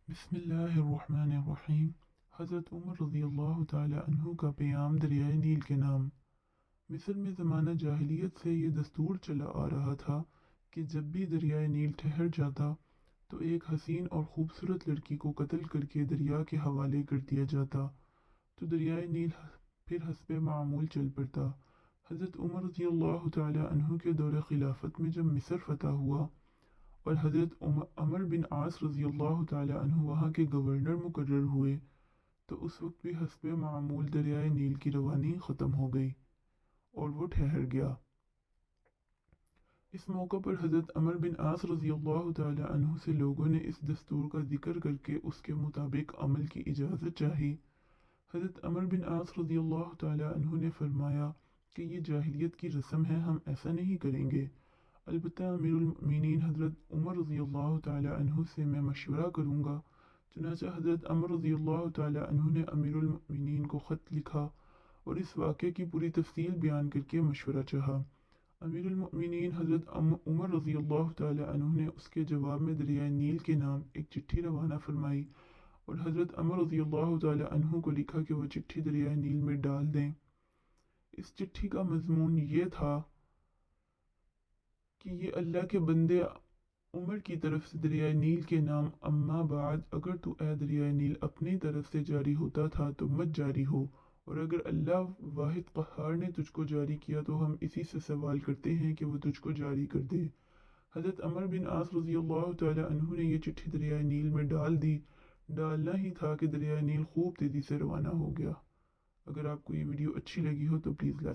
بسم اللہ الرحمن الرحیم۔ حضرت عمر رضی اللہ تعالی عنہ کا پیام دریائے نیل کے نام۔ مصر میں زمانہ جاہلیت سے یہ دستور چلا آ رہا تھا کہ جب بھی دریائے نیل ٹھہر جاتا تو ایک حسین اور خوبصورت لڑکی کو قتل کر کے دریا کے حوالے کر دیا جاتا تو دریائے نیل پھر حسب معمول چل پڑتا۔ حضرت عمر رضی اللہ تعالی عنہ کے دور خلافت میں جب مصر فتح ہوا اور حضرت عمر بن عاص رضی اللہ تعالی عنہ وہاں کے گورنر مقرر ہوئے تو اس وقت بھی حسب معمول دریائے نیل کی روانی ختم ہو گئی اور وہ ٹھہر گیا۔ اس موقع پر حضرت عمر بن عاص رضی اللہ تعالی عنہ سے لوگوں نے اس دستور کا ذکر کر کے اس کے مطابق عمل کی اجازت چاہی۔ حضرت عمر بن عاص رضی اللہ تعالی عنہ نے فرمایا کہ یہ جاہلیت کی رسم ہے، ہم ایسا نہیں کریں گے، البتہ امیر المؤمنین حضرت عمر رضی اللہ تعالی عنہ سے میں مشورہ کروں گا۔ چنانچہ حضرت عمر رضی اللہ تعالی عنہ نے امیر المؤمنین کو خط لکھا اور اس واقعے کی پوری تفصیل بیان کر کے مشورہ چاہا۔ امیر المؤمنین حضرت عمر رضی اللہ تعالی عنہ نے اس کے جواب میں دریائے نیل کے نام ایک چٹھی روانہ فرمائی اور حضرت عمر رضی اللہ تعالی عنہ کو لکھا کہ وہ چٹھی دریائے نیل میں ڈال دیں۔ اس چٹھی کا مضمون یہ تھا کہ یہ اللہ کے بندے عمر کی طرف سے دریائے نیل کے نام، اما بعد، اگر تو اے دریائے نیل اپنی طرف سے جاری ہوتا تھا تو مت جاری ہو، اور اگر اللہ واحد قہار نے تجھ کو جاری کیا تو ہم اسی سے سوال کرتے ہیں کہ وہ تجھ کو جاری کر دے۔ حضرت عمر بن عاص رضی اللہ تعالی عنہ نے یہ چٹھی دریائے نیل میں ڈال دی۔ ڈالنا ہی تھا کہ دریائے نیل خوب تیزی سے روانہ ہو گیا۔ اگر آپ کو یہ ویڈیو اچھی لگی ہو تو پلیز لائک